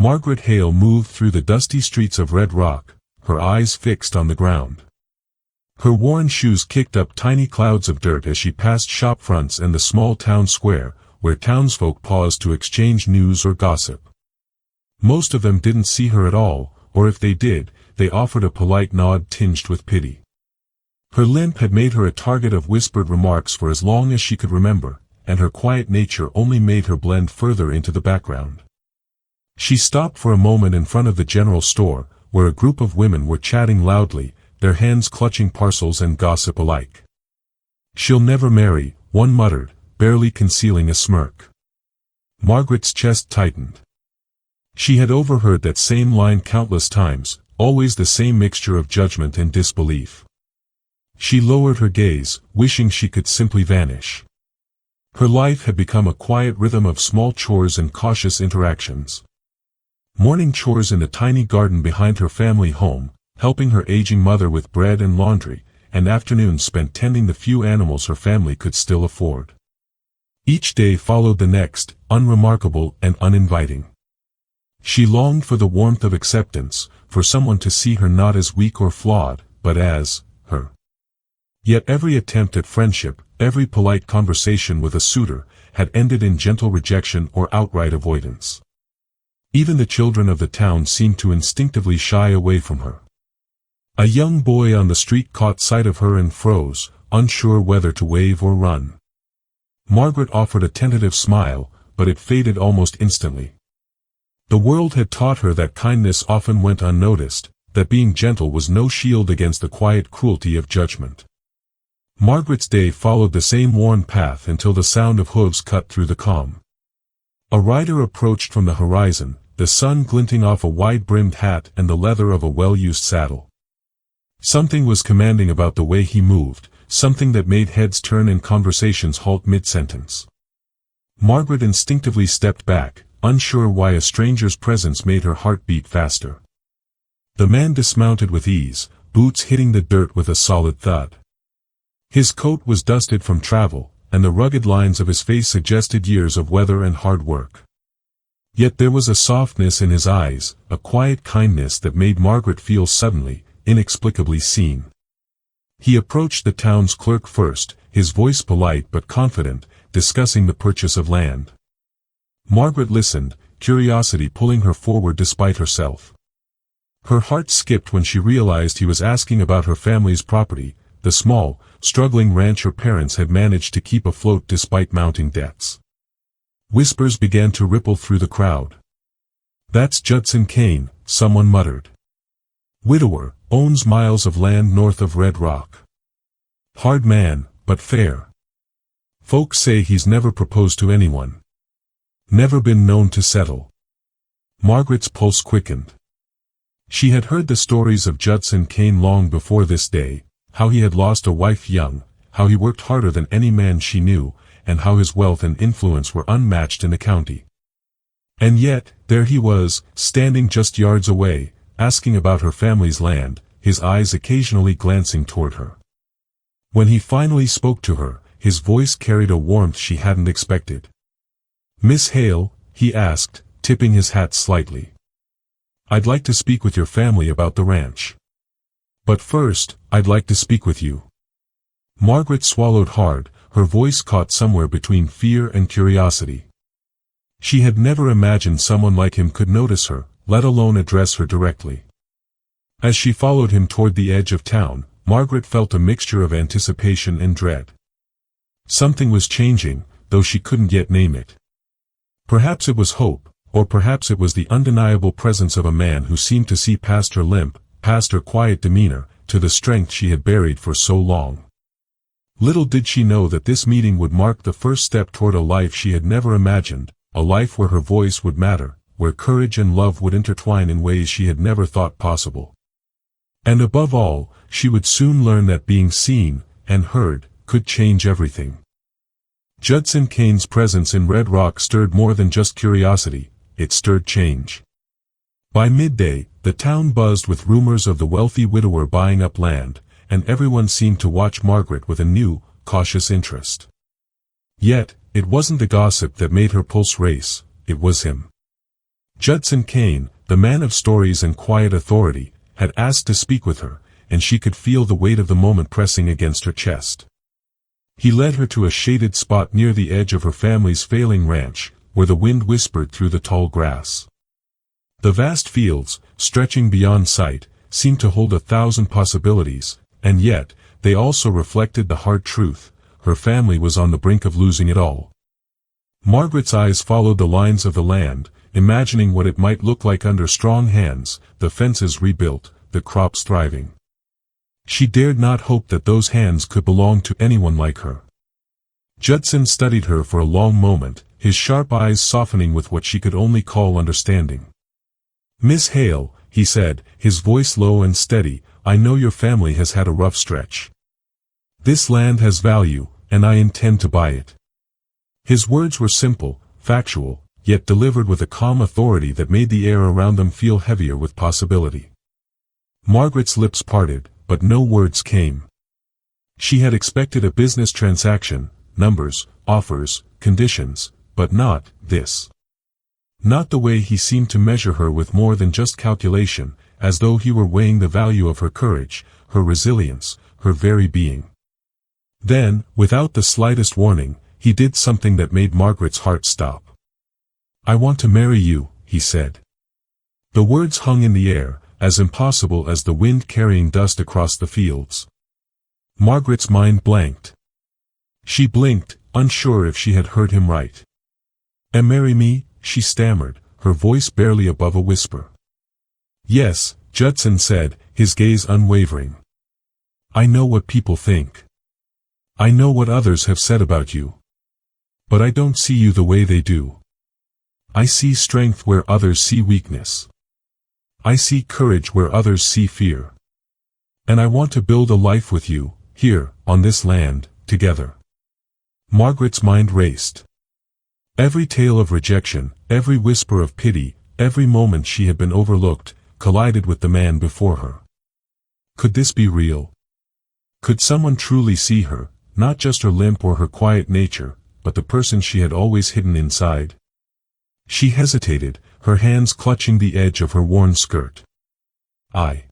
Margaret Hale moved through the dusty streets of Red Rock, her eyes fixed on the ground. Her worn shoes kicked up tiny clouds of dirt as she passed shop fronts and the small town square, where townsfolk paused to exchange news or gossip. Most of them didn't see her at all, or if they did, they offered a polite nod tinged with pity. Her limp had made her a target of whispered remarks for as long as she could remember, and her quiet nature only made her blend further into the background. She stopped for a moment in front of the general store, where a group of women were chatting loudly, their hands clutching parcels and gossip alike. "She'll never marry," one muttered, barely concealing a smirk. Margaret's chest tightened. She had overheard that same line countless times, always the same mixture of judgment and disbelief. She lowered her gaze, wishing she could simply vanish. Her life had become a quiet rhythm of small chores and cautious interactions. Morning chores in the tiny garden behind her family home, helping her aging mother with bread and laundry, and afternoons spent tending the few animals her family could still afford. Each day followed the next, unremarkable and uninviting. She longed for the warmth of acceptance, for someone to see her not as weak or flawed, but as her. Yet every attempt at friendship, every polite conversation with a suitor, had ended in gentle rejection or outright avoidance. Even the children of the town seemed to instinctively shy away from her. A young boy on the street caught sight of her and froze, unsure whether to wave or run. Margaret offered a tentative smile, but it faded almost instantly. The world had taught her that kindness often went unnoticed, that being gentle was no shield against the quiet cruelty of judgment. Margaret's day followed the same worn path until the sound of hooves cut through the calm. A rider approached from the horizon, the sun glinting off a wide-brimmed hat and the leather of a well-used saddle. Something was commanding about the way he moved, something that made heads turn and conversations halt mid-sentence. Margaret instinctively stepped back, unsure why a stranger's presence made her heart beat faster. The man dismounted with ease, boots hitting the dirt with a solid thud. His coat was dusted from travel, and the rugged lines of his face suggested years of weather and hard work. Yet there was a softness in his eyes, a quiet kindness that made Margaret feel suddenly, inexplicably seen. He approached the town's clerk first, his voice polite but confident, discussing the purchase of land. Margaret listened, curiosity pulling her forward despite herself. Her heart skipped when she realized he was asking about her family's property, the small, struggling ranch her parents had managed to keep afloat despite mounting debts. Whispers began to ripple through the crowd. "That's Judson Kane," someone muttered. "Widower, owns miles of land north of Red Rock. Hard man, but fair. Folks say he's never proposed to anyone. Never been known to settle." Margaret's pulse quickened. She had heard the stories of Judson Kane long before this day, how he had lost a wife young, how he worked harder than any man she knew, and how his wealth and influence were unmatched in the county. And yet, there he was, standing just yards away, asking about her family's land, his eyes occasionally glancing toward her. When he finally spoke to her, his voice carried a warmth she hadn't expected. "Miss Hale," he asked, tipping his hat slightly. "I'd like to speak with your family about the ranch. But first, I'd like to speak with you." Margaret swallowed hard, her voice caught somewhere between fear and curiosity. She had never imagined someone like him could notice her, let alone address her directly. As she followed him toward the edge of town, Margaret felt a mixture of anticipation and dread. Something was changing, though she couldn't yet name it. Perhaps it was hope, or perhaps it was the undeniable presence of a man who seemed to see past her limp, past her quiet demeanor, to the strength she had buried for so long. Little did she know that this meeting would mark the first step toward a life she had never imagined, a life where her voice would matter, where courage and love would intertwine in ways she had never thought possible. And above all, she would soon learn that being seen, and heard, could change everything. Judson Kane's presence in Red Rock stirred more than just curiosity, it stirred change. By midday, the town buzzed with rumors of the wealthy widower buying up land, and everyone seemed to watch Margaret with a new, cautious interest. Yet, it wasn't the gossip that made her pulse race, it was him. Judson Kane, the man of stories and quiet authority, had asked to speak with her, and she could feel the weight of the moment pressing against her chest. He led her to a shaded spot near the edge of her family's failing ranch, where the wind whispered through the tall grass. The vast fields, stretching beyond sight, seemed to hold 1,000 possibilities, and yet, they also reflected the hard truth: her family was on the brink of losing it all. Margaret's eyes followed the lines of the land, imagining what it might look like under strong hands, the fences rebuilt, the crops thriving. She dared not hope that those hands could belong to anyone like her. Judson studied her for a long moment, his sharp eyes softening with what she could only call understanding. "Miss Hale," he said, his voice low and steady, "I know your family has had a rough stretch. This land has value, and I intend to buy it." His words were simple, factual, yet delivered with a calm authority that made the air around them feel heavier with possibility. Margaret's lips parted, but no words came. She had expected a business transaction, numbers, offers, conditions, but not this. Not the way he seemed to measure her, with more than just calculation, as though he were weighing the value of her courage, her resilience, her very being. Then, without the slightest warning, he did something that made Margaret's heart stop. "I want to marry you," he said. The words hung in the air, as impossible as the wind carrying dust across the fields. Margaret's mind blanked. She blinked, unsure if she had heard him right. "And marry me?" she stammered, her voice barely above a whisper. "Yes," Judson said, his gaze unwavering. "I know what people think. I know what others have said about you. But I don't see you the way they do. I see strength where others see weakness. I see courage where others see fear. And I want to build a life with you, here, on this land, together." Margaret's mind raced. Every tale of rejection, every whisper of pity, every moment she had been overlooked, collided with the man before her. Could this be real? Could someone truly see her, not just her limp or her quiet nature, but the person she had always hidden inside? She hesitated, her hands clutching the edge of her worn skirt. I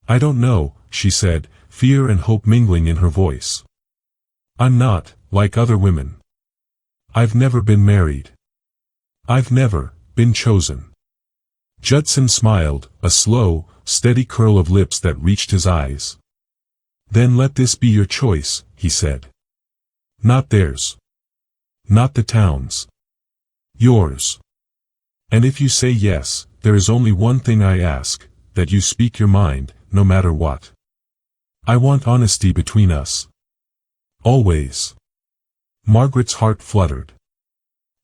don't know," she said, fear and hope mingling in her voice. "I'm not, like other women. I've never been married. I've never been chosen." Judson smiled, a slow, steady curl of lips that reached his eyes. "Then let this be your choice," he said. "Not theirs. Not the town's. Yours. And if you say yes, there is only one thing I ask, that you speak your mind, no matter what. I want honesty between us. Always." Margaret's heart fluttered.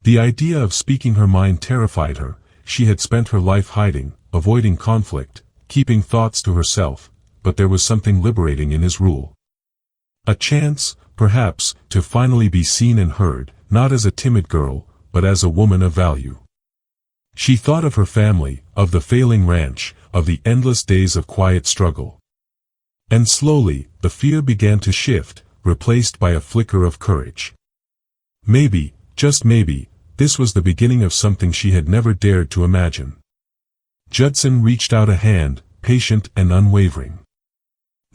The idea of speaking her mind terrified her. She had spent her life hiding, avoiding conflict, keeping thoughts to herself, but there was something liberating in his rule. A chance, perhaps, to finally be seen and heard, not as a timid girl, but as a woman of value. She thought of her family, of the failing ranch, of the endless days of quiet struggle. And slowly, the fear began to shift, replaced by a flicker of courage. Maybe, just maybe, this was the beginning of something she had never dared to imagine. Judson reached out a hand, patient and unwavering.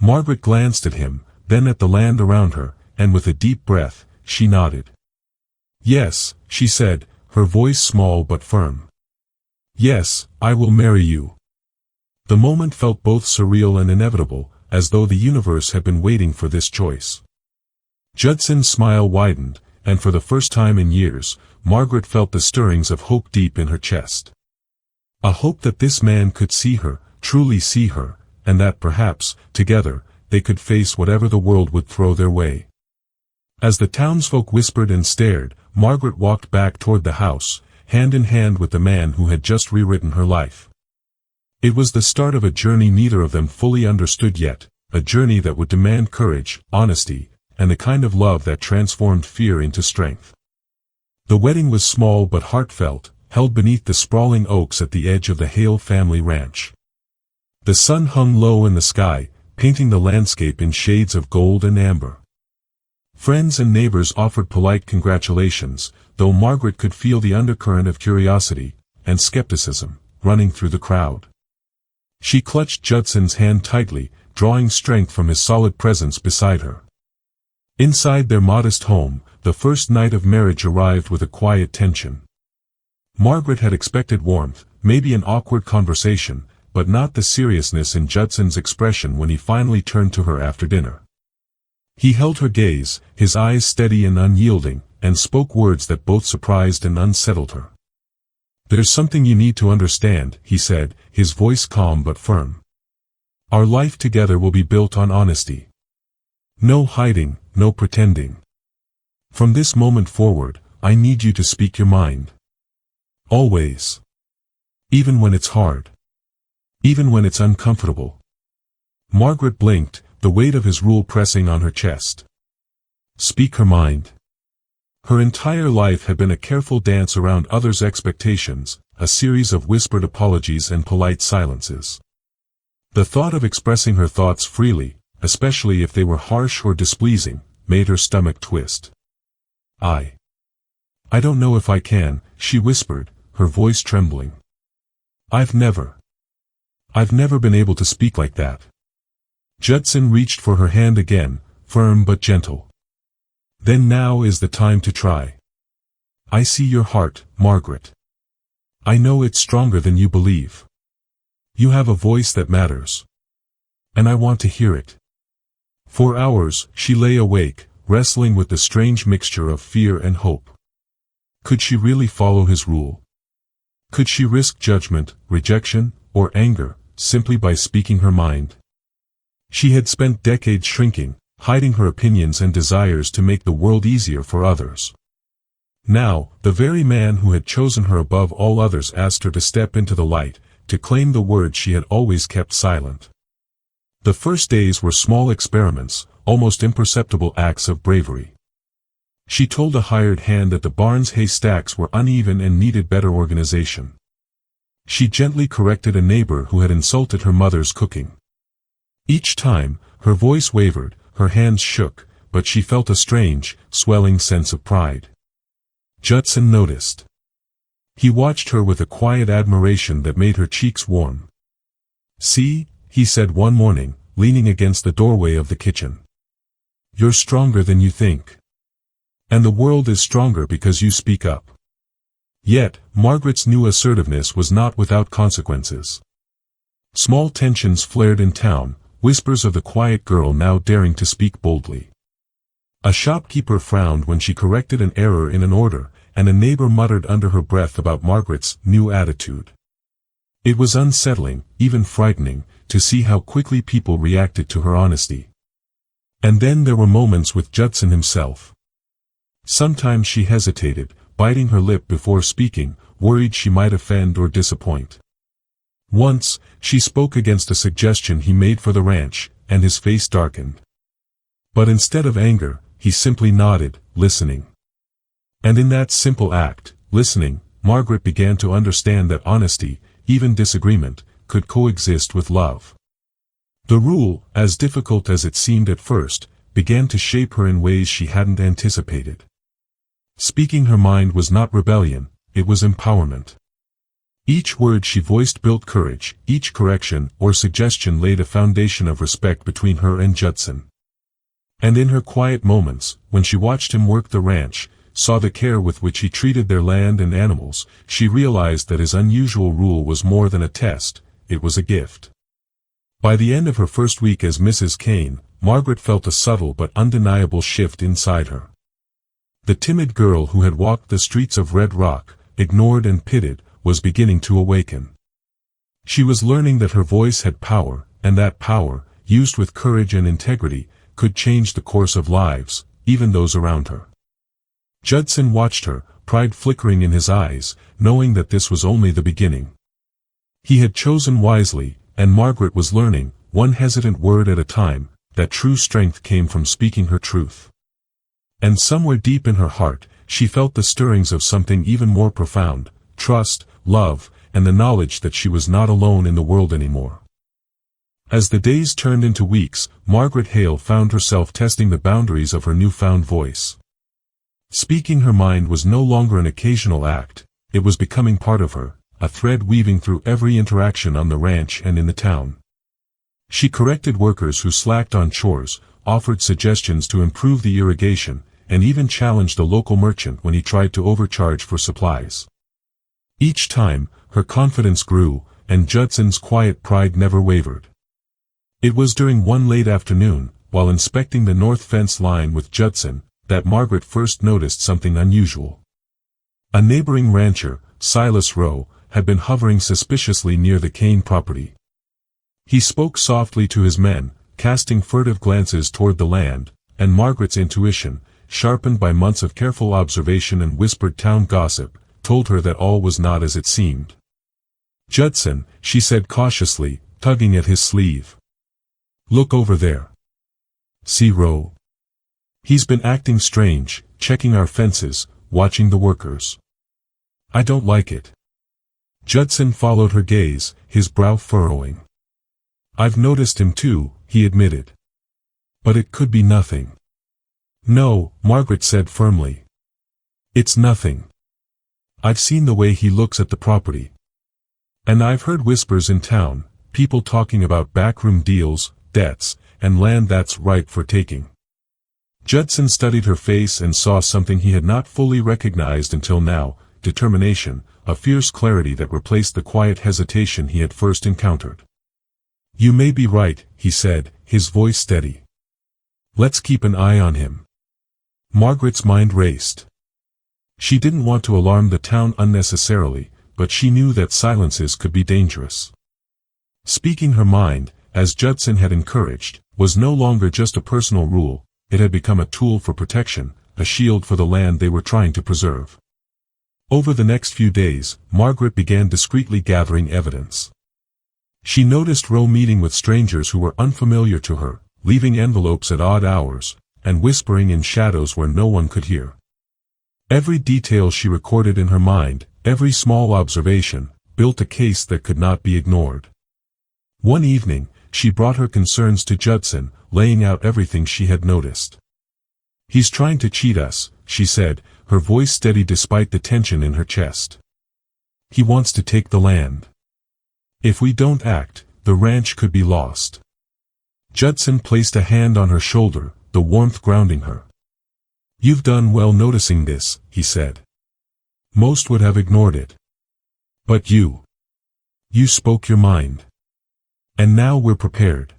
Margaret glanced at him, then at the land around her, and with a deep breath, she nodded. "Yes," she said, her voice small but firm. "Yes, I will marry you." The moment felt both surreal and inevitable, as though the universe had been waiting for this choice. Judson's smile widened, and for the first time in years, Margaret felt the stirrings of hope deep in her chest. A hope that this man could see her, truly see her, and that perhaps, together, they could face whatever the world would throw their way. As the townsfolk whispered and stared, Margaret walked back toward the house, hand in hand with the man who had just rewritten her life. It was the start of a journey neither of them fully understood yet, a journey that would demand courage, honesty, and the kind of love that transformed fear into strength. The wedding was small but heartfelt, held beneath the sprawling oaks at the edge of the Hale family ranch. The sun hung low in the sky, painting the landscape in shades of gold and amber. Friends and neighbors offered polite congratulations, though Margaret could feel the undercurrent of curiosity. and skepticism, running through the crowd. She clutched Judson's hand tightly, drawing strength from his solid presence beside her. Inside their modest home, the first night of marriage arrived with a quiet tension. Margaret had expected warmth, maybe an awkward conversation, but not the seriousness in Judson's expression when he finally turned to her after dinner. He held her gaze, his eyes steady and unyielding, and spoke words that both surprised and unsettled her. "There's something you need to understand," he said, his voice calm but firm. "Our life together will be built on honesty. No hiding, no pretending. From this moment forward, I need you to speak your mind. Always. Even when it's hard. Even when it's uncomfortable." Margaret blinked, the weight of his rule pressing on her chest. Speak her mind. Her entire life had been a careful dance around others' expectations, a series of whispered apologies and polite silences. The thought of expressing her thoughts freely, especially if they were harsh or displeasing, made her stomach twist. I don't know if I can," she whispered, her voice trembling. I've never been able to speak like that." Judson reached for her hand again, firm but gentle. "Then now is the time to try. I see your heart, Margaret. I know it's stronger than you believe. You have a voice that matters. And I want to hear it." For hours, she lay awake, wrestling with the strange mixture of fear and hope. Could she really follow his rule? Could she risk judgment, rejection, or anger, simply by speaking her mind? She had spent decades shrinking, hiding her opinions and desires to make the world easier for others. Now, the very man who had chosen her above all others asked her to step into the light, to claim the words she had always kept silent. The first days were small experiments, almost imperceptible acts of bravery. She told a hired hand that the barn's hay stacks were uneven and needed better organization. She gently corrected a neighbor who had insulted her mother's cooking. Each time, her voice wavered, her hands shook, but she felt a strange, swelling sense of pride. Judson noticed. He watched her with a quiet admiration that made her cheeks warm. "See," he said one morning, leaning against the doorway of the kitchen. "You're stronger than you think. And the world is stronger because you speak up." Yet, Margaret's new assertiveness was not without consequences. Small tensions flared in town, whispers of the quiet girl now daring to speak boldly. A shopkeeper frowned when she corrected an error in an order, and a neighbor muttered under her breath about Margaret's new attitude. It was unsettling, even frightening, to see how quickly people reacted to her honesty. And then there were moments with Judson himself. Sometimes she hesitated, biting her lip before speaking, worried she might offend or disappoint. Once, she spoke against a suggestion he made for the ranch, and his face darkened. But instead of anger, he simply nodded, listening. And in that simple act, listening, Margaret began to understand that honesty, even disagreement, could coexist with love. The rule, as difficult as it seemed at first, began to shape her in ways she hadn't anticipated. Speaking her mind was not rebellion, it was empowerment. Each word she voiced built courage, each correction or suggestion laid a foundation of respect between her and Judson. And in her quiet moments, when she watched him work the ranch, saw the care with which he treated their land and animals, she realized that his unusual rule was more than a test, it was a gift. By the end of her first week as Mrs. Kane, Margaret felt a subtle but undeniable shift inside her. The timid girl who had walked the streets of Red Rock, ignored and pitted, was beginning to awaken. She was learning that her voice had power, and that power, used with courage and integrity, could change the course of lives, even those around her. Judson watched her, pride flickering in his eyes, knowing that this was only the beginning. He had chosen wisely, and Margaret was learning, one hesitant word at a time, that true strength came from speaking her truth. And somewhere deep in her heart, she felt the stirrings of something even more profound, trust, love, and the knowledge that she was not alone in the world anymore. As the days turned into weeks, Margaret Hale found herself testing the boundaries of her newfound voice. Speaking her mind was no longer an occasional act, it was becoming part of her, a thread weaving through every interaction on the ranch and in the town. She corrected workers who slacked on chores, offered suggestions to improve the irrigation, and even challenged a local merchant when he tried to overcharge for supplies. Each time, her confidence grew, and Judson's quiet pride never wavered. It was during one late afternoon, while inspecting the north fence line with Judson, that Margaret first noticed something unusual. A neighboring rancher, Silas Rowe, had been hovering suspiciously near the Kane property. He spoke softly to his men, casting furtive glances toward the land, and Margaret's intuition, sharpened by months of careful observation and whispered town gossip, told her that all was not as it seemed. "Judson," she said cautiously, tugging at his sleeve. "Look over there. See Rowe? He's been acting strange, checking our fences, watching the workers. I don't like it." Judson followed her gaze, his brow furrowing. "I've noticed him too," he admitted. "But it could be nothing." "No," Margaret said firmly. "It's nothing. I've seen the way he looks at the property. And I've heard whispers in town, people talking about backroom deals, debts, and land that's ripe for taking." Judson studied her face and saw something he had not fully recognized until now: determination, a fierce clarity that replaced the quiet hesitation he had first encountered. "You may be right," he said, his voice steady. "Let's keep an eye on him." Margaret's mind raced. She didn't want to alarm the town unnecessarily, but she knew that silences could be dangerous. Speaking her mind, as Judson had encouraged, was no longer just a personal rule, it had become a tool for protection, a shield for the land they were trying to preserve. Over the next few days, Margaret began discreetly gathering evidence. She noticed Rowe meeting with strangers who were unfamiliar to her, leaving envelopes at odd hours, and whispering in shadows where no one could hear. Every detail she recorded in her mind, every small observation, built a case that could not be ignored. One evening, she brought her concerns to Judson, laying out everything she had noticed. "He's trying to cheat us," she said, her voice steady despite the tension in her chest. "He wants to take the land. If we don't act, the ranch could be lost." Judson placed a hand on her shoulder, the warmth grounding her. "You've done well noticing this," he said. "Most would have ignored it. But you spoke your mind. And now we're prepared."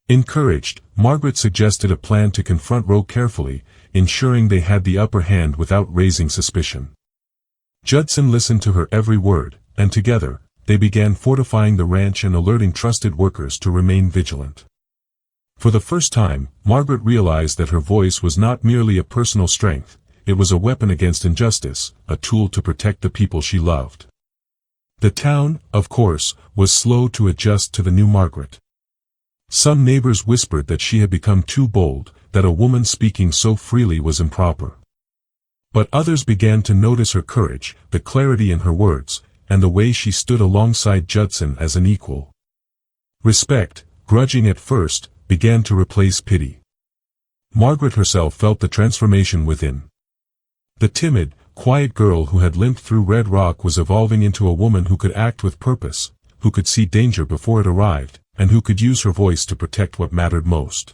Encouraged, Margaret suggested a plan to confront Rowe carefully, ensuring they had the upper hand without raising suspicion. Judson listened to her every word, and together, they began fortifying the ranch and alerting trusted workers to remain vigilant. For the first time, Margaret realized that her voice was not merely a personal strength, it was a weapon against injustice, a tool to protect the people she loved. The town, of course, was slow to adjust to the new Margaret. Some neighbors whispered that she had become too bold, that a woman speaking so freely was improper. But others began to notice her courage, the clarity in her words, and the way she stood alongside Judson as an equal. Respect, grudging at first, began to replace pity. Margaret herself felt the transformation within. The timid, quiet girl who had limped through Red Rock was evolving into a woman who could act with purpose, who could see danger before it arrived, and who could use her voice to protect what mattered most.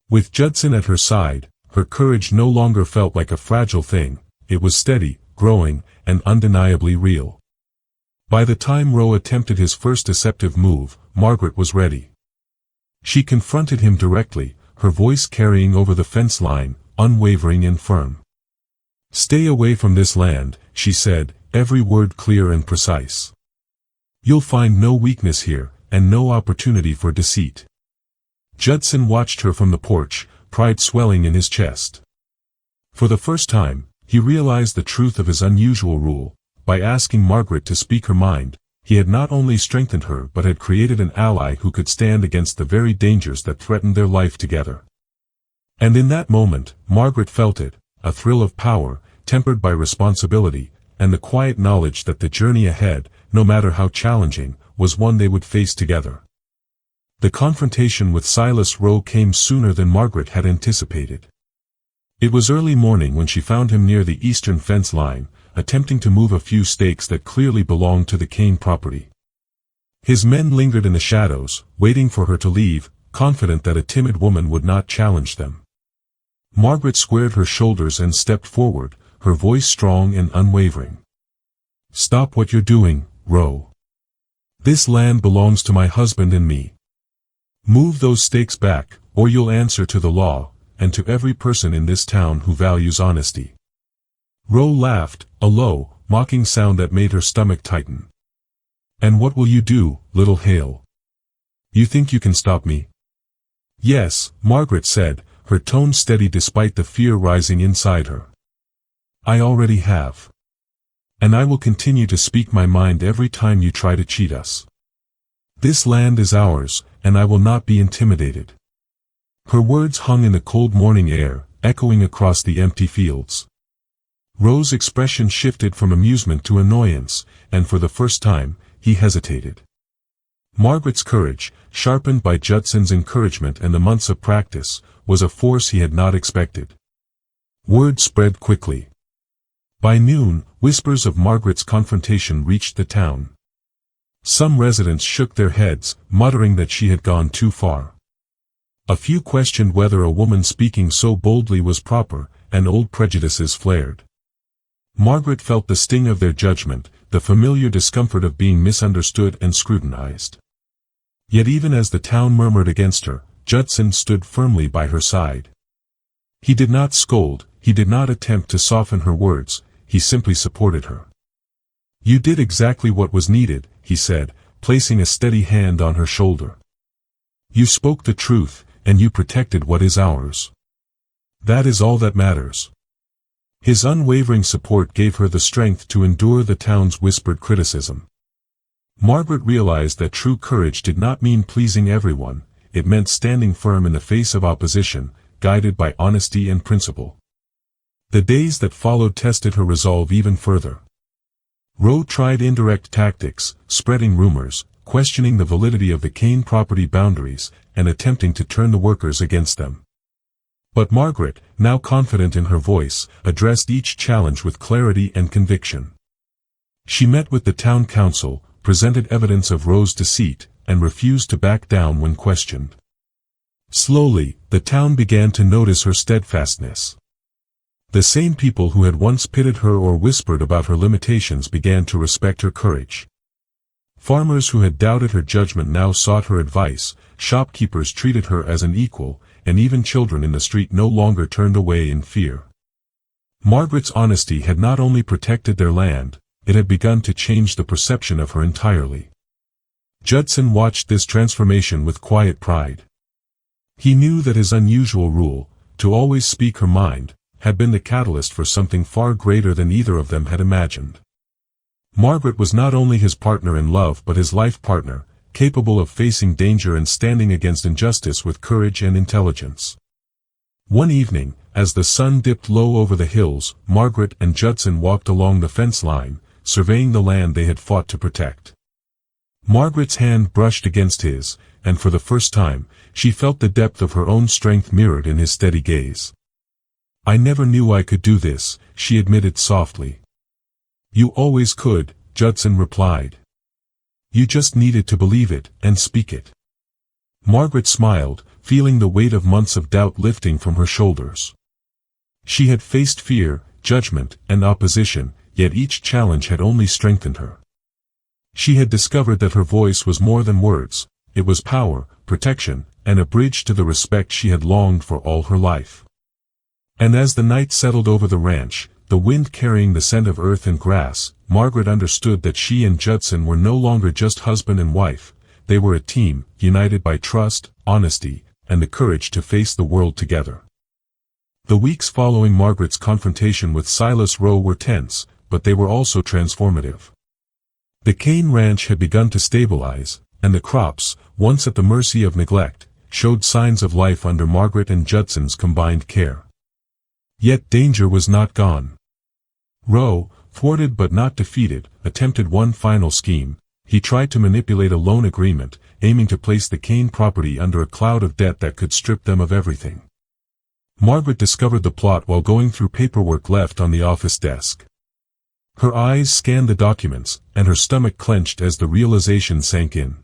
With Judson at her side, her courage no longer felt like a fragile thing, it was steady, growing, and undeniably real. By the time Rowe attempted his first deceptive move, Margaret was ready. She confronted him directly, her voice carrying over the fence line, unwavering and firm. "Stay away from this land," she said, every word clear and precise. "You'll find no weakness here, and no opportunity for deceit." Judson watched her from the porch, pride swelling in his chest. For the first time, he realized the truth of his unusual rule. By asking Margaret to speak her mind, he had not only strengthened her but had created an ally who could stand against the very dangers that threatened their life together. And in that moment, Margaret felt it, a thrill of power, tempered by responsibility, and the quiet knowledge that the journey ahead, no matter how challenging, was one they would face together. The confrontation with Silas Rowe came sooner than Margaret had anticipated. It was early morning when she found him near the eastern fence line, attempting to move a few stakes that clearly belonged to the Kane property. His men lingered in the shadows, waiting for her to leave, confident that a timid woman would not challenge them. Margaret squared her shoulders and stepped forward, her voice strong and unwavering. "Stop what you're doing, Ro. This land belongs to my husband and me. Move those stakes back, or you'll answer to the law, and to every person in this town who values honesty." Ro laughed, a low, mocking sound that made her stomach tighten. "And what will you do, little Hale? You think you can stop me?" "Yes," Margaret said, her tone steady despite the fear rising inside her. "I already have. And I will continue to speak my mind every time you try to cheat us. This land is ours, and I will not be intimidated." Her words hung in the cold morning air, echoing across the empty fields. Ro's expression shifted from amusement to annoyance, and for the first time, he hesitated. Margaret's courage, sharpened by Judson's encouragement and the months of practice, was a force he had not expected. Word spread quickly. By noon, whispers of Margaret's confrontation reached the town. Some residents shook their heads, muttering that she had gone too far. A few questioned whether a woman speaking so boldly was proper, and old prejudices flared. Margaret felt the sting of their judgment, the familiar discomfort of being misunderstood and scrutinized. Yet even as the town murmured against her, Judson stood firmly by her side. He did not scold, he did not attempt to soften her words, he simply supported her. "You did exactly what was needed," he said, placing a steady hand on her shoulder. "You spoke the truth, and you protected what is ours. That is all that matters." His unwavering support gave her the strength to endure the town's whispered criticism. Margaret realized that true courage did not mean pleasing everyone, it meant standing firm in the face of opposition, guided by honesty and principle. The days that followed tested her resolve even further. Ro tried indirect tactics, spreading rumors, questioning the validity of the Kane property boundaries, and attempting to turn the workers against them. But Margaret, now confident in her voice, addressed each challenge with clarity and conviction. She met with the town council, presented evidence of Ro's deceit, and refused to back down when questioned. Slowly, the town began to notice her steadfastness. The same people who had once pitted her or whispered about her limitations began to respect her courage. Farmers who had doubted her judgment now sought her advice, shopkeepers treated her as an equal, and even children in the street no longer turned away in fear. Margaret's honesty had not only protected their land, it had begun to change the perception of her entirely. Judson watched this transformation with quiet pride. He knew that his unusual rule, to always speak her mind, had been the catalyst for something far greater than either of them had imagined. Margaret was not only his partner in love but his life partner, capable of facing danger and standing against injustice with courage and intelligence. One evening, as the sun dipped low over the hills, Margaret and Judson walked along the fence line, surveying the land they had fought to protect. Margaret's hand brushed against his, and for the first time, she felt the depth of her own strength mirrored in his steady gaze. "I never knew I could do this," she admitted softly. "You always could," Judson replied. "You just needed to believe it, and speak it." Margaret smiled, feeling the weight of months of doubt lifting from her shoulders. She had faced fear, judgment, and opposition, yet each challenge had only strengthened her. She had discovered that her voice was more than words, it was power, protection, and a bridge to the respect she had longed for all her life. And as the night settled over the ranch, the wind carrying the scent of earth and grass, Margaret understood that she and Judson were no longer just husband and wife, they were a team, united by trust, honesty, and the courage to face the world together. The weeks following Margaret's confrontation with Silas Ro were tense, but they were also transformative. The Kane ranch had begun to stabilize, and the crops, once at the mercy of neglect, showed signs of life under Margaret and Judson's combined care. Yet danger was not gone. Ro, thwarted but not defeated, attempted one final scheme. He tried to manipulate a loan agreement, aiming to place the Kane property under a cloud of debt that could strip them of everything. Margaret discovered the plot while going through paperwork left on the office desk. Her eyes scanned the documents, and her stomach clenched as the realization sank in.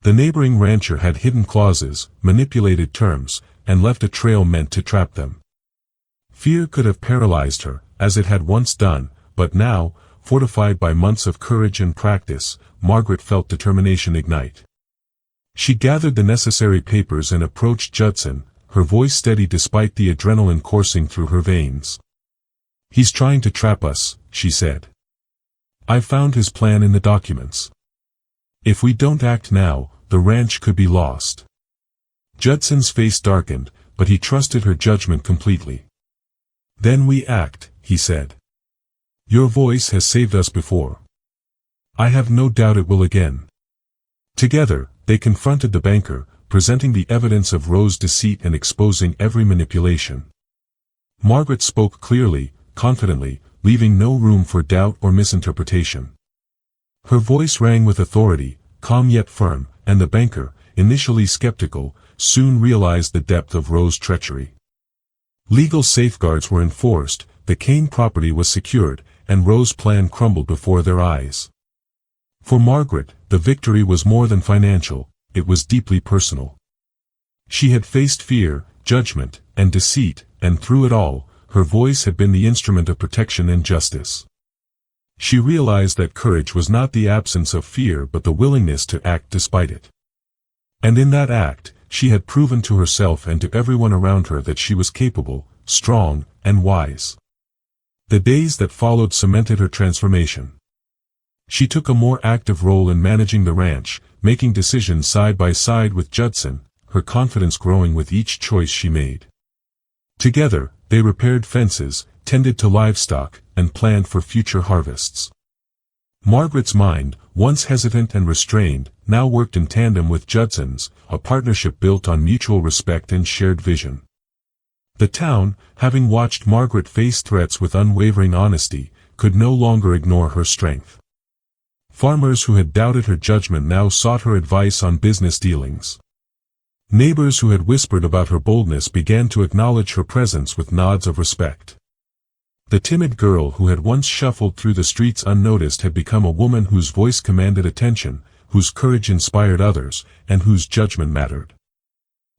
The neighboring rancher had hidden clauses, manipulated terms, and left a trail meant to trap them. Fear could have paralyzed her, as it had once done, but now, fortified by months of courage and practice, Margaret felt determination ignite. She gathered the necessary papers and approached Judson, her voice steady despite the adrenaline coursing through her veins. "He's trying to trap us," she said. "I found his plan in the documents. If we don't act now, the ranch could be lost." Judson's face darkened, but he trusted her judgment completely. "Then we act," he said. "Your voice has saved us before. I have no doubt it will again." Together, they confronted the banker, presenting the evidence of Rose's deceit and exposing every manipulation. Margaret spoke clearly, confidently, leaving no room for doubt or misinterpretation. Her voice rang with authority, calm yet firm, and the banker, initially skeptical, soon realized the depth of Rose's treachery. Legal safeguards were enforced, the Kane property was secured, and Rose's plan crumbled before their eyes. For Margaret, the victory was more than financial, it was deeply personal. She had faced fear, judgment, and deceit, and through it all, her voice had been the instrument of protection and justice. She realized that courage was not the absence of fear but the willingness to act despite it. And in that act, she had proven to herself and to everyone around her that she was capable, strong, and wise. The days that followed cemented her transformation. She took a more active role in managing the ranch, making decisions side by side with Judson, her confidence growing with each choice she made. Together, they repaired fences, tended to livestock, and planned for future harvests. Margaret's mind, once hesitant and restrained, now worked in tandem with Judson's, a partnership built on mutual respect and shared vision. The town, having watched Margaret face threats with unwavering honesty, could no longer ignore her strength. Farmers who had doubted her judgment now sought her advice on business dealings. Neighbors who had whispered about her boldness began to acknowledge her presence with nods of respect. The timid girl who had once shuffled through the streets unnoticed had become a woman whose voice commanded attention, whose courage inspired others, and whose judgment mattered.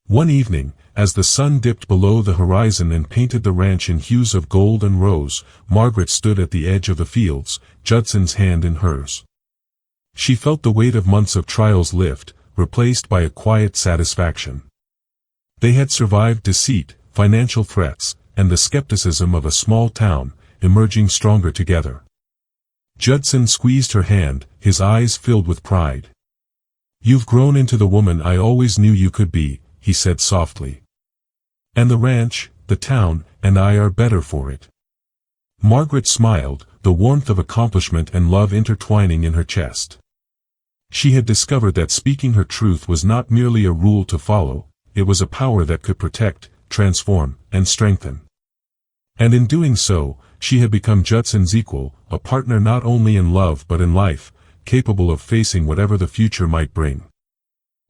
One evening, as the sun dipped below the horizon and painted the ranch in hues of gold and rose, Margaret stood at the edge of the fields, Judson's hand in hers. She felt the weight of months of trials lift, replaced by a quiet satisfaction. They had survived deceit, financial threats, and the skepticism of a small town, emerging stronger together. Judson squeezed her hand, his eyes filled with pride. "You've grown into the woman I always knew you could be," he said softly. "And the ranch, the town, and I are better for it." Margaret smiled, the warmth of accomplishment and love intertwining in her chest. She had discovered that speaking her truth was not merely a rule to follow, it was a power that could protect, transform, and strengthen. And in doing so, she had become Judson's equal, a partner not only in love but in life, capable of facing whatever the future might bring.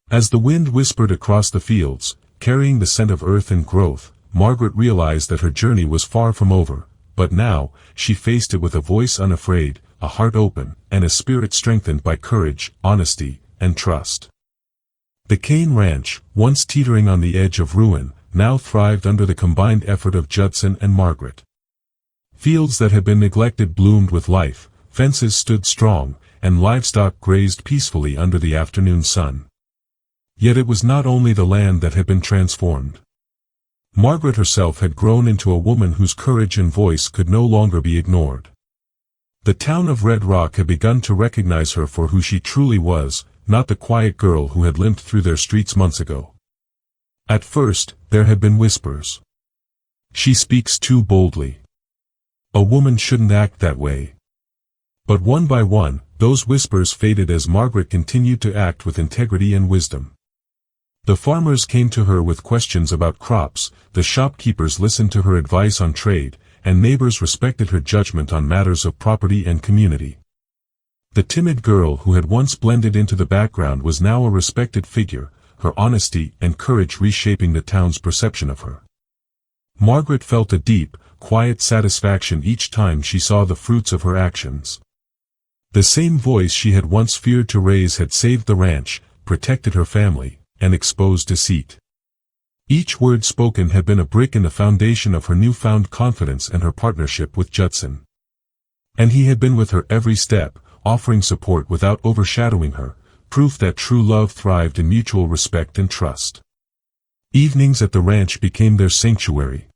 As the wind whispered across the fields, carrying the scent of earth and growth, Margaret realized that her journey was far from over, but now, she faced it with a voice unafraid, a heart open, and a spirit strengthened by courage, honesty, and trust. The Kane Ranch, once teetering on the edge of ruin, now thrived under the combined effort of Judson and Margaret. Fields that had been neglected bloomed with life, fences stood strong, and livestock grazed peacefully under the afternoon sun. Yet it was not only the land that had been transformed. Margaret herself had grown into a woman whose courage and voice could no longer be ignored. The town of Red Rock had begun to recognize her for who she truly was, not the quiet girl who had limped through their streets months ago. At first, there had been whispers. "She speaks too boldly. A woman shouldn't act that way." But one by one, those whispers faded as Margaret continued to act with integrity and wisdom. The farmers came to her with questions about crops, the shopkeepers listened to her advice on trade, and neighbors respected her judgment on matters of property and community. The timid girl who had once blended into the background was now a respected figure, her honesty and courage reshaping the town's perception of her. Margaret felt a deep, quiet satisfaction each time she saw the fruits of her actions. The same voice she had once feared to raise had saved the ranch, protected her family, and exposed deceit. Each word spoken had been a brick in the foundation of her newfound confidence and her partnership with Judson. And he had been with her every step, offering support without overshadowing her, proof that true love thrived in mutual respect and trust. Evenings at the ranch became their sanctuary.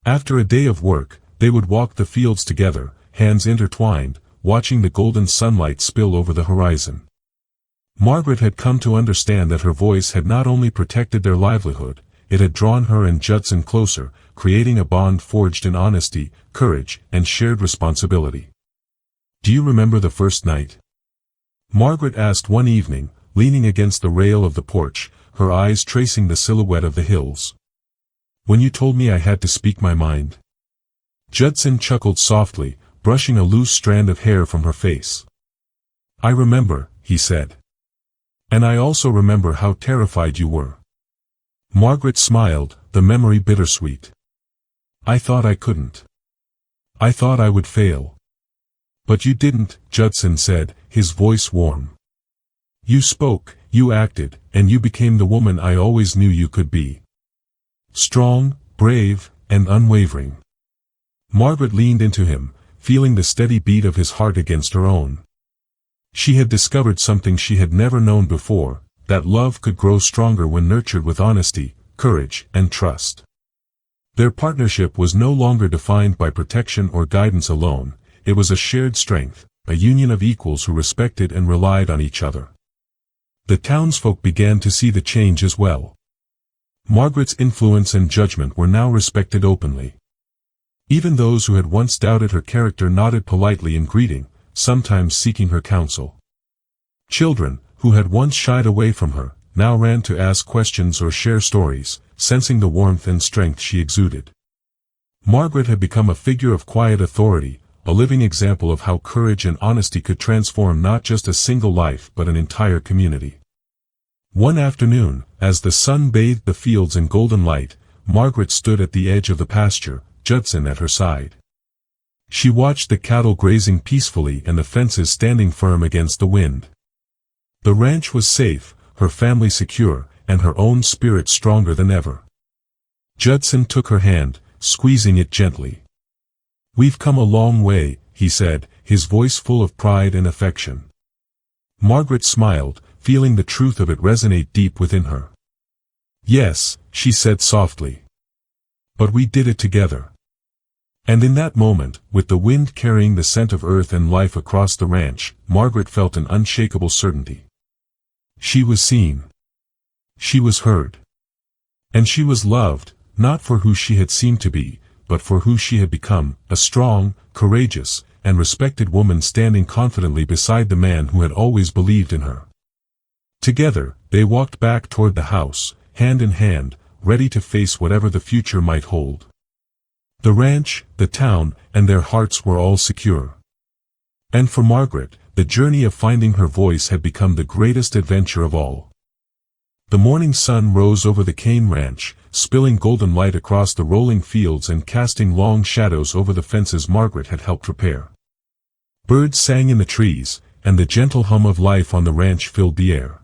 After a day of work, they would walk the fields together, hands intertwined, watching the golden sunlight spill over the horizon. Margaret had come to understand that her voice had not only protected their livelihood, it had drawn her and Judson closer, creating a bond forged in honesty, courage, and shared responsibility. "Do you remember the first night?" Margaret asked one evening, leaning against the rail of the porch, her eyes tracing the silhouette of the hills. "When you told me I had to speak my mind?" Judson chuckled softly, brushing a loose strand of hair from her face. "I remember," he said. "And I also remember how terrified you were." Margaret smiled, the memory bittersweet. "I thought I couldn't. I thought I would fail." "But you didn't," Judson said, his voice warm. "You spoke, you acted, and you became the woman I always knew you could be. Strong, brave, and unwavering." Margaret leaned into him, feeling the steady beat of his heart against her own. She had discovered something she had never known before, that love could grow stronger when nurtured with honesty, courage, and trust. Their partnership was no longer defined by protection or guidance alone, it was a shared strength, a union of equals who respected and relied on each other. The townsfolk began to see the change as well. Margaret's influence and judgment were now respected openly. Even those who had once doubted her character nodded politely in greeting, sometimes seeking her counsel. Children, who had once shied away from her, now ran to ask questions or share stories, sensing the warmth and strength she exuded. Margaret had become a figure of quiet authority, a living example of how courage and honesty could transform not just a single life but an entire community. One afternoon, as the sun bathed the fields in golden light, Margaret stood at the edge of the pasture, Judson at her side. She watched the cattle grazing peacefully and the fences standing firm against the wind. The ranch was safe, her family secure, and her own spirit stronger than ever. Judson took her hand, squeezing it gently. "We've come a long way," he said, his voice full of pride and affection. Margaret smiled, feeling the truth of it resonate deep within her. "Yes," she said softly. "But we did it together." And in that moment, with the wind carrying the scent of earth and life across the ranch, Margaret felt an unshakable certainty. She was seen. She was heard. And she was loved, not for who she had seemed to be, but for who she had become, a strong, courageous, and respected woman standing confidently beside the man who had always believed in her. Together, they walked back toward the house, hand in hand, ready to face whatever the future might hold. The ranch, the town, and their hearts were all secure. And for Margaret, the journey of finding her voice had become the greatest adventure of all. The morning sun rose over the cane ranch, spilling golden light across the rolling fields and casting long shadows over the fences Margaret had helped repair. Birds sang in the trees, and the gentle hum of life on the ranch filled the air.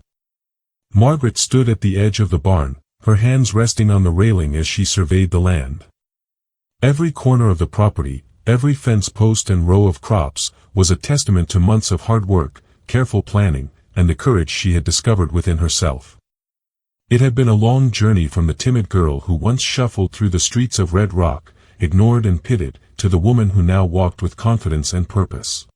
Margaret stood at the edge of the barn, her hands resting on the railing as she surveyed the land. Every corner of the property, every fence post and row of crops, was a testament to months of hard work, careful planning, and the courage she had discovered within herself. It had been a long journey from the timid girl who once shuffled through the streets of Red Rock, ignored and pitted, to the woman who now walked with confidence and purpose.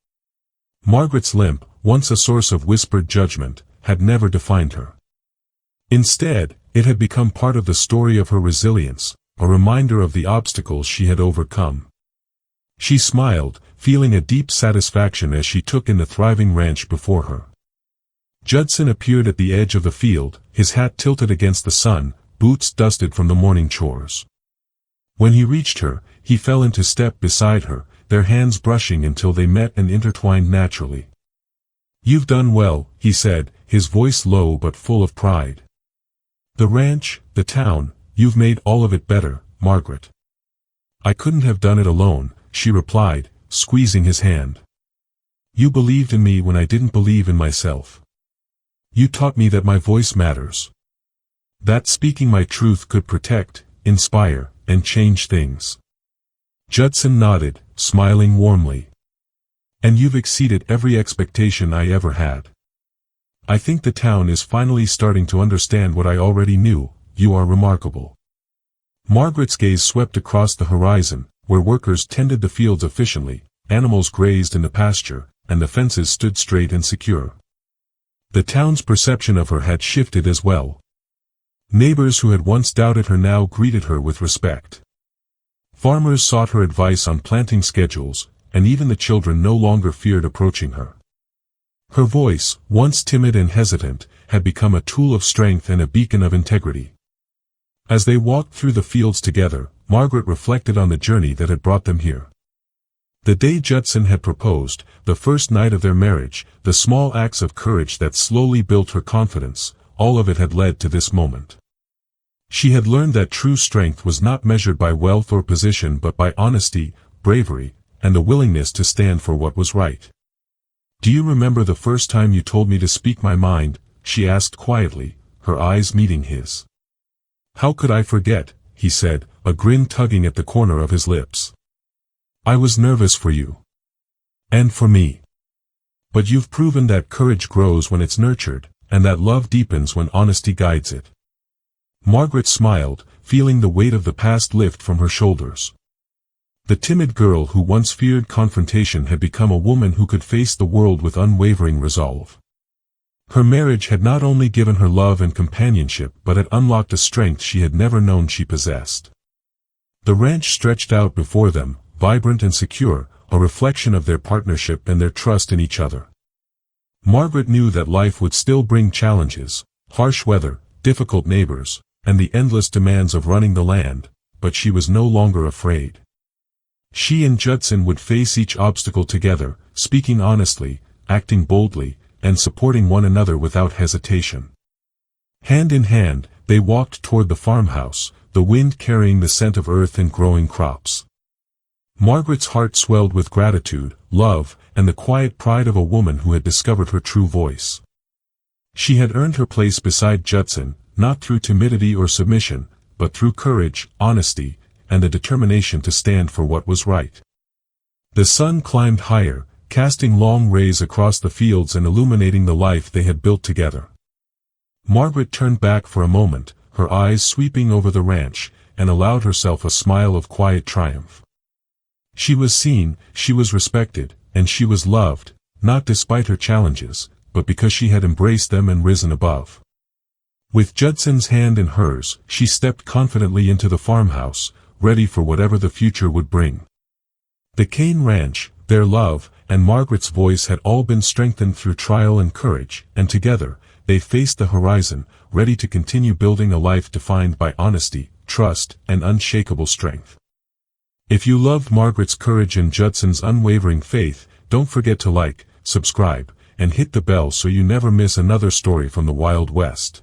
Margaret's limp, once a source of whispered judgment, had never defined her. Instead, it had become part of the story of her resilience, a reminder of the obstacles she had overcome. She smiled, feeling a deep satisfaction as she took in the thriving ranch before her. Judson appeared at the edge of the field, his hat tilted against the sun, boots dusted from the morning chores. When he reached her, he fell into step beside her, their hands brushing until they met and intertwined naturally. "You've done well," he said, his voice low but full of pride. "The ranch, the town, you've made all of it better, Margaret. "I couldn't have done it alone," she replied, squeezing his hand. "You believed in me when I didn't believe in myself. You taught me that my voice matters. That speaking my truth could protect, inspire, and change things." Judson nodded, smiling warmly. "And you've exceeded every expectation I ever had. I think the town is finally starting to understand what I already knew: you are remarkable." Margaret's gaze swept across the horizon, where workers tended the fields efficiently, animals grazed in the pasture, and the fences stood straight and secure. The town's perception of her had shifted as well. Neighbors who had once doubted her now greeted her with respect. Farmers sought her advice on planting schedules, and even the children no longer feared approaching her. Her voice, once timid and hesitant, had become a tool of strength and a beacon of integrity. As they walked through the fields together, Margaret reflected on the journey that had brought them here. The day Judson had proposed, the first night of their marriage, the small acts of courage that slowly built her confidence, all of it had led to this moment. She had learned that true strength was not measured by wealth or position but by honesty, bravery, and the willingness to stand for what was right. "Do you remember the first time you told me to speak my mind?" she asked quietly, her eyes meeting his. "How could I forget?" he said, a grin tugging at the corner of his lips. "I was nervous for you. And for me. But you've proven that courage grows when it's nurtured, and that love deepens when honesty guides it." Margaret smiled, feeling the weight of the past lift from her shoulders. The timid girl who once feared confrontation had become a woman who could face the world with unwavering resolve. Her marriage had not only given her love and companionship but had unlocked a strength she had never known she possessed. The ranch stretched out before them, vibrant and secure, a reflection of their partnership and their trust in each other. Margaret knew that life would still bring challenges, harsh weather, difficult neighbors, and the endless demands of running the land, but she was no longer afraid. She and Judson would face each obstacle together, speaking honestly, acting boldly, and supporting one another without hesitation. Hand in hand, they walked toward the farmhouse, the wind carrying the scent of earth and growing crops. Margaret's heart swelled with gratitude, love, and the quiet pride of a woman who had discovered her true voice. She had earned her place beside Judson, not through timidity or submission, but through courage, honesty, and the determination to stand for what was right. The sun climbed higher, casting long rays across the fields and illuminating the life they had built together. Margaret turned back for a moment, her eyes sweeping over the ranch, and allowed herself a smile of quiet triumph. She was seen, she was respected, and she was loved, not despite her challenges, but because she had embraced them and risen above. With Judson's hand in hers, she stepped confidently into the farmhouse, ready for whatever the future would bring. The Kane Ranch, their love, and Margaret's voice had all been strengthened through trial and courage, and together, they faced the horizon, ready to continue building a life defined by honesty, trust, and unshakable strength. If you loved Margaret's courage and Judson's unwavering faith, don't forget to like, subscribe, and hit the bell so you never miss another story from the Wild West.